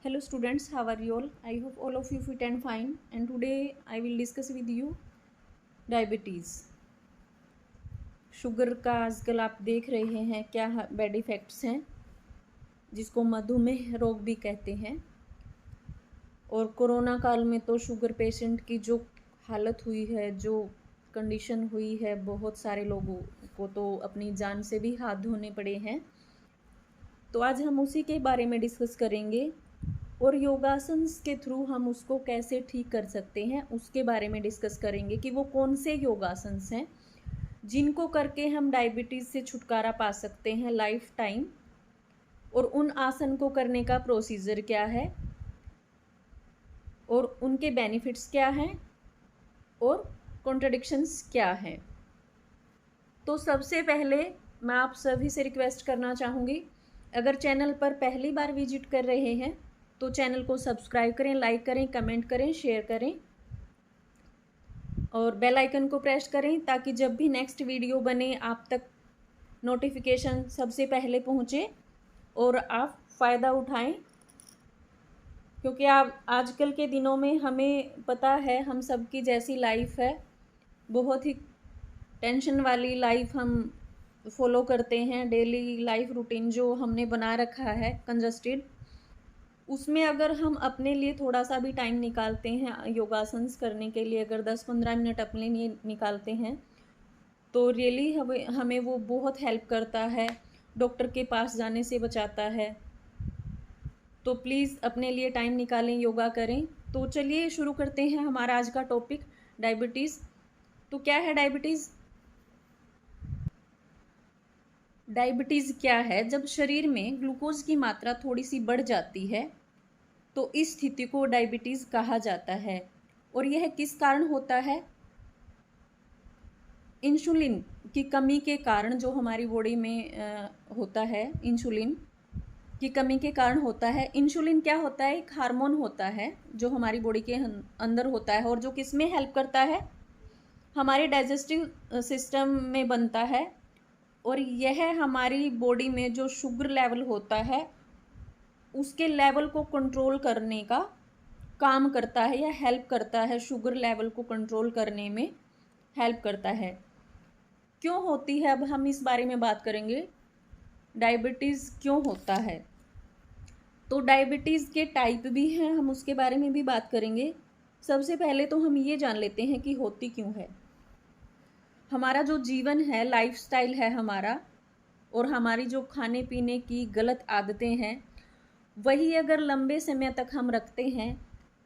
Hello students, how are you all? I hope all of you fit and fine. And today I will discuss with you diabetes. Sugar का आजकल आप देख रहे हैं क्या bad effects हैं, जिसको मधुमेह रोग भी कहते हैं। और कोरोना काल में तो शुगर पेशेंट की जो हालत हुई है, जो कंडीशन हुई है, बहुत सारे लोगों को तो अपनी जान से भी हाथ धोने पड़े हैं। तो आज हम उसी के बारे में डिस्कस करेंगे और योगासन्स के थ्रू हम उसको कैसे ठीक कर सकते हैं उसके बारे में डिस्कस करेंगे कि वो कौन से योगासन्स हैं जिनको करके हम डायबिटीज़ से छुटकारा पा सकते हैं लाइफ टाइम, और उन आसन को करने का प्रोसीजर क्या है और उनके बेनिफिट्स क्या हैं और कॉन्ट्रडिक्शंस क्या हैं। तो सबसे पहले मैं आप सभी से रिक्वेस्ट करना चाहूँगी, अगर चैनल पर पहली बार विजिट कर रहे हैं तो चैनल को सब्सक्राइब करें, लाइक करें, कमेंट करें, शेयर करें और बेल आइकन को प्रेस करें ताकि जब भी नेक्स्ट वीडियो बने आप तक नोटिफिकेशन सबसे पहले पहुंचे और आप फ़ायदा उठाएं। क्योंकि आप आजकल के दिनों में हमें पता है हम सबकी जैसी लाइफ है, बहुत ही टेंशन वाली लाइफ हम फॉलो करते हैं। डेली लाइफ रूटीन जो हमने बना रखा है कंजस्टेड, उसमें अगर हम अपने लिए थोड़ा सा भी टाइम निकालते हैं योगासन्स करने के लिए, अगर 10-15 मिनट अपने लिए निकालते हैं तो रियली हमें वो बहुत हेल्प करता है, डॉक्टर के पास जाने से बचाता है। तो प्लीज़ अपने लिए टाइम निकालें, योगा करें। तो चलिए शुरू करते हैं हमारा आज का टॉपिक, डायबिटीज़। तो क्या है डायबिटीज़? डायबिटीज़ क्या है? जब शरीर में ग्लूकोज की मात्रा थोड़ी सी बढ़ जाती है तो इस स्थिति को डायबिटीज़ कहा जाता है। और यह किस कारण होता है? इंसुलिन की कमी के कारण जो हमारी बॉडी में होता है, इंसुलिन की कमी के कारण होता है। इंसुलिन क्या होता है? एक हार्मोन होता है जो हमारी बॉडी के अंदर होता है और जो किस में हेल्प करता है? हमारे डाइजेस्टिव सिस्टम में बनता है। और यह हमारी बॉडी में जो शुगर लेवल होता है उसके लेवल को कंट्रोल करने का काम करता है या हेल्प करता है, शुगर लेवल को कंट्रोल करने में हेल्प करता है। क्यों होती है, अब हम इस बारे में बात करेंगे, डायबिटीज़ क्यों होता है। तो डायबिटीज़ के टाइप भी हैं, हम उसके बारे में भी बात करेंगे। सबसे पहले तो हम ये जान लेते हैं कि होती क्यों है। हमारा जो जीवन है, लाइफस्टाइल है हमारा, और हमारी जो खाने पीने की गलत आदतें हैं, वही अगर लंबे समय तक हम रखते हैं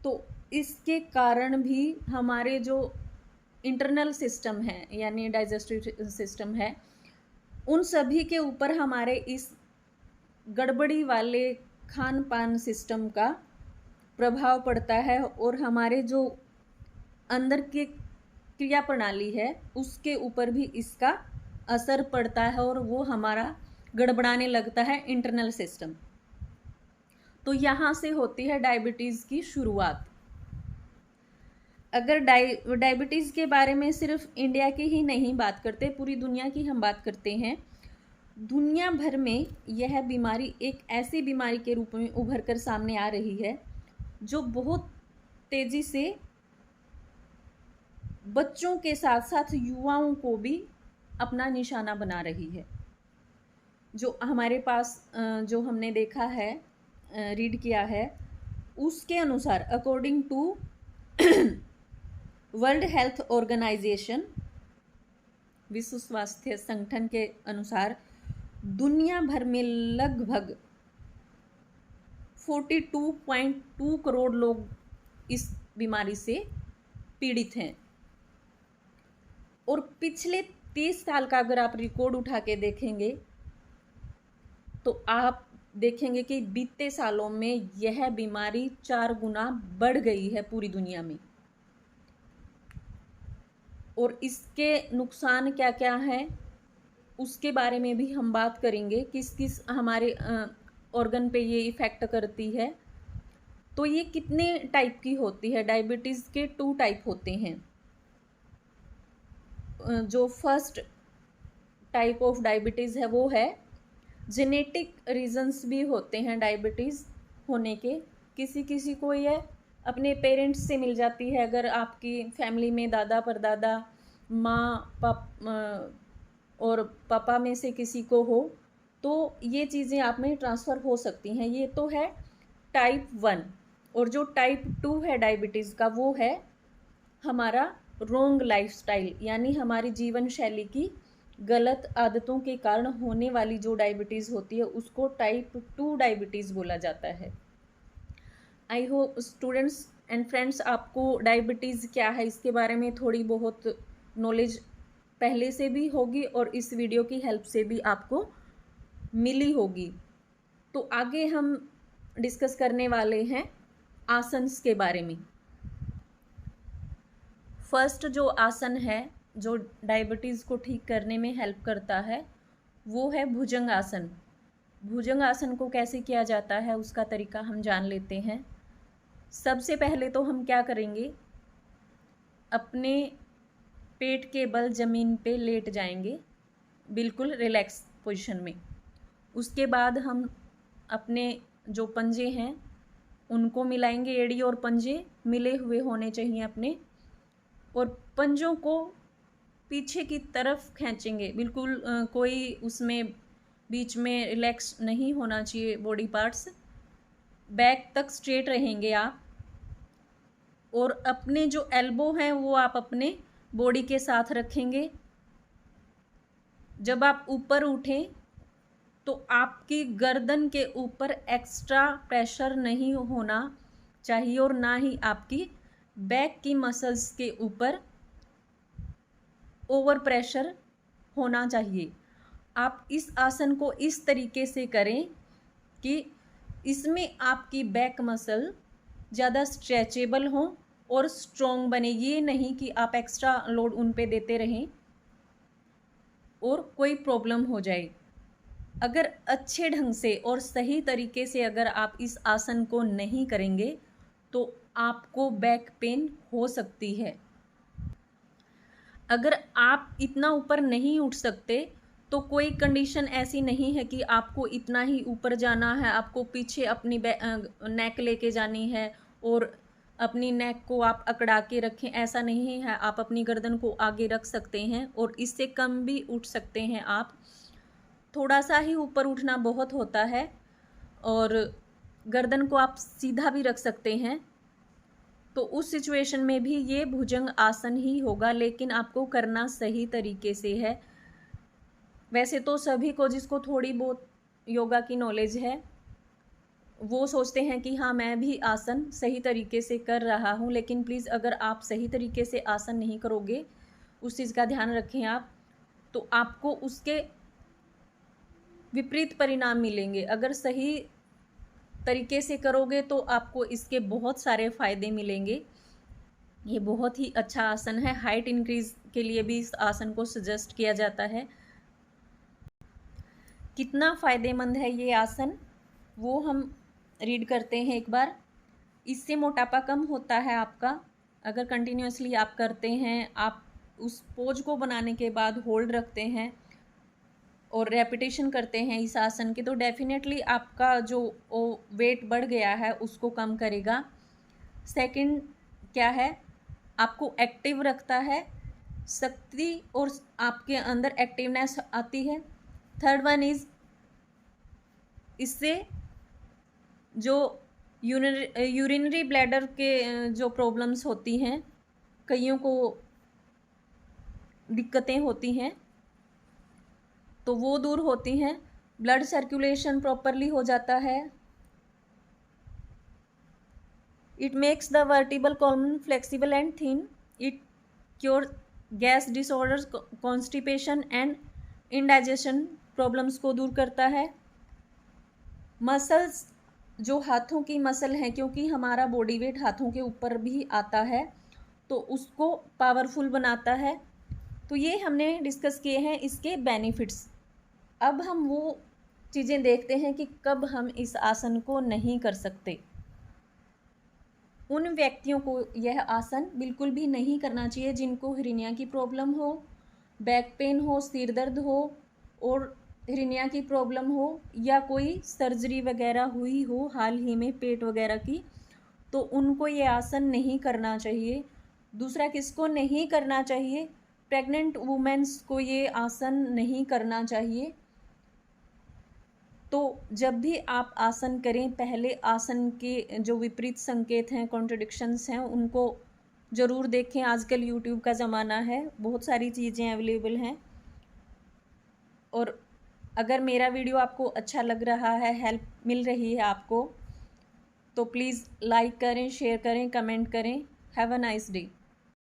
तो इसके कारण भी हमारे जो इंटरनल सिस्टम है यानी डाइजेस्टिव सिस्टम है, उन सभी के ऊपर हमारे इस गड़बड़ी वाले खान पान सिस्टम का प्रभाव पड़ता है और हमारे जो अंदर की क्रिया प्रणाली है उसके ऊपर भी इसका असर पड़ता है और वो हमारा गड़बड़ाने लगता है इंटरनल सिस्टम। तो यहाँ से होती है डायबिटीज़ की शुरुआत। अगर डायबिटीज़ के बारे में सिर्फ इंडिया की ही नहीं बात करते, पूरी दुनिया की हम बात करते हैं, दुनिया भर में यह बीमारी एक ऐसी बीमारी के रूप में उभर कर सामने आ रही है जो बहुत तेज़ी से बच्चों के साथ साथ युवाओं को भी अपना निशाना बना रही है। जो हमारे पास जो हमने देखा है, रीड किया है, उसके अनुसार according to World Health Organization, विश्व स्वास्थ्य संगठन के अनुसार दुनिया भर में लगभग 42.2 करोड़ लोग इस बीमारी से पीड़ित हैं। और पिछले 30 साल का अगर आप रिकॉर्ड उठा के देखेंगे तो आप देखेंगे कि बीते सालों में यह बीमारी 4 गुना बढ़ गई है पूरी दुनिया में। और इसके नुकसान क्या क्या हैं उसके बारे में भी हम बात करेंगे, किस किस हमारे ऑर्गन पे ये इफ़ेक्ट करती है। तो ये कितने टाइप की होती है? डायबिटीज़ के 2 टाइप होते हैं। जो फर्स्ट टाइप ऑफ डायबिटीज़ है वो है जेनेटिक रीजंस भी होते हैं डायबिटीज़ होने के, किसी किसी को ये अपने पेरेंट्स से मिल जाती है। अगर आपकी फैमिली में दादा परदादा माँ और पापा में से किसी को हो तो ये चीज़ें आप में ट्रांसफ़र हो सकती हैं। ये तो है टाइप 1। और जो टाइप 2 है डायबिटीज़ का, वो है हमारा रोंग लाइफस्टाइल, यानी हमारी जीवन शैली की गलत आदतों के कारण होने वाली जो डायबिटीज़ होती है उसको टाइप 2 डायबिटीज़ बोला जाता है। I hope students and friends आपको डायबिटीज़ क्या है इसके बारे में थोड़ी बहुत नॉलेज पहले से भी होगी और इस वीडियो की हेल्प से भी आपको मिली होगी। तो आगे हम डिस्कस करने वाले हैं आसन्स के बारे में। फर्स्ट जो आसन है जो डायबिटीज़ को ठीक करने में हेल्प करता है वो है भुजंग आसन। भुजंग आसन को कैसे किया जाता है उसका तरीका हम जान लेते हैं। सबसे पहले तो हम क्या करेंगे, अपने पेट के बल ज़मीन पे लेट जाएंगे, बिल्कुल रिलैक्स पोजीशन में। उसके बाद हम अपने जो पंजे हैं उनको मिलाएंगे, एड़ी और पंजे मिले हुए होने चाहिए अपने, और पंजों को पीछे की तरफ खींचेंगे, बिल्कुल कोई उसमें बीच में रिलैक्स नहीं होना चाहिए बॉडी पार्ट्स, बैक तक स्ट्रेट रहेंगे आप। और अपने जो एल्बो हैं वो आप अपने बॉडी के साथ रखेंगे। जब आप ऊपर उठें तो आपकी गर्दन के ऊपर एक्स्ट्रा प्रेशर नहीं होना चाहिए और ना ही आपकी बैक की मसल्स के ऊपर ओवर प्रेशर होना चाहिए। आप इस आसन को इस तरीके से करें कि इसमें आपकी बैक मसल ज़्यादा स्ट्रेचेबल हो और स्ट्रॉन्ग बने। ये नहीं कि आप एक्स्ट्रा लोड उन पे देते रहें और कोई प्रॉब्लम हो जाए। अगर अच्छे ढंग से और सही तरीके से अगर आप इस आसन को नहीं करेंगे तो आपको बैक पेन हो सकती है। अगर आप इतना ऊपर नहीं उठ सकते तो कोई कंडीशन ऐसी नहीं है कि आपको इतना ही ऊपर जाना है, आपको पीछे अपनी नेक लेके जानी है और अपनी नेक को आप अकड़ा के रखें, ऐसा नहीं है। आप अपनी गर्दन को आगे रख सकते हैं और इससे कम भी उठ सकते हैं आप। थोड़ा सा ही ऊपर उठना बहुत होता है और गर्दन को आप सीधा भी रख सकते हैं। तो उस सिचुएशन में भी ये भुजंग आसन ही होगा, लेकिन आपको करना सही तरीके से है। वैसे तो सभी को जिसको थोड़ी बहुत योगा की नॉलेज है वो सोचते हैं कि हाँ मैं भी आसन सही तरीके से कर रहा हूँ, लेकिन प्लीज़ अगर आप सही तरीके से आसन नहीं करोगे, उस चीज़ का ध्यान रखें आप, तो आपको उसके विपरीत परिणाम मिलेंगे। अगर सही तरीके से करोगे तो आपको इसके बहुत सारे फ़ायदे मिलेंगे। ये बहुत ही अच्छा आसन है। हाइट इंक्रीज़ के लिए भी इस आसन को सजेस्ट किया जाता है। कितना फ़ायदेमंद है ये आसन वो हम रीड करते हैं एक बार। इससे मोटापा कम होता है आपका। अगर कंटिन्यूसली आप करते हैं, आप उस पोज को बनाने के बाद होल्ड रखते हैं और रेपिटेशन करते हैं इस आसन के, तो डेफिनेटली आपका जो वेट बढ़ गया है उसको कम करेगा। सेकंड क्या है, आपको एक्टिव रखता है, शक्ति और आपके अंदर एक्टिवनेस आती है। थर्ड वन इज़ इससे जो यूरिनरी ब्लैडर के जो प्रॉब्लम्स होती हैं, कईयों को दिक्कतें होती हैं तो वो दूर होती हैं। ब्लड सर्कुलेशन प्रॉपरली हो जाता है। It makes the vertebral column flexible and thin. It cure gas disorders, constipation and indigestion problems को दूर करता है। मसल्स, जो हाथों की मसल हैं, क्योंकि हमारा बॉडी वेट हाथों के ऊपर भी आता है तो उसको पावरफुल बनाता है। तो ये हमने डिस्कस किए हैं इसके बेनिफिट्स। अब हम वो चीज़ें देखते हैं कि कब हम इस आसन को नहीं कर सकते। उन व्यक्तियों को यह आसन बिल्कुल भी नहीं करना चाहिए जिनको हिरनिया की प्रॉब्लम हो, बैक पेन हो, सिर दर्द हो और हिरनिया की प्रॉब्लम हो या कोई सर्जरी वगैरह हुई हो हाल ही में पेट वगैरह की, तो उनको ये आसन नहीं करना चाहिए। दूसरा किसको नहीं करना चाहिए? प्रेग्नेंट वुमेन्स को ये आसन नहीं करना चाहिए। तो जब भी आप आसन करें, पहले आसन के जो विपरीत संकेत हैं, कॉन्ट्रडिक्शंस हैं, उनको ज़रूर देखें। आजकल यूट्यूब का ज़माना है, बहुत सारी चीज़ें अवेलेबल हैं। और अगर मेरा वीडियो आपको अच्छा लग रहा है, हेल्प मिल रही है आपको, तो प्लीज़ लाइक करें, शेयर करें, कमेंट करें। Have a nice day.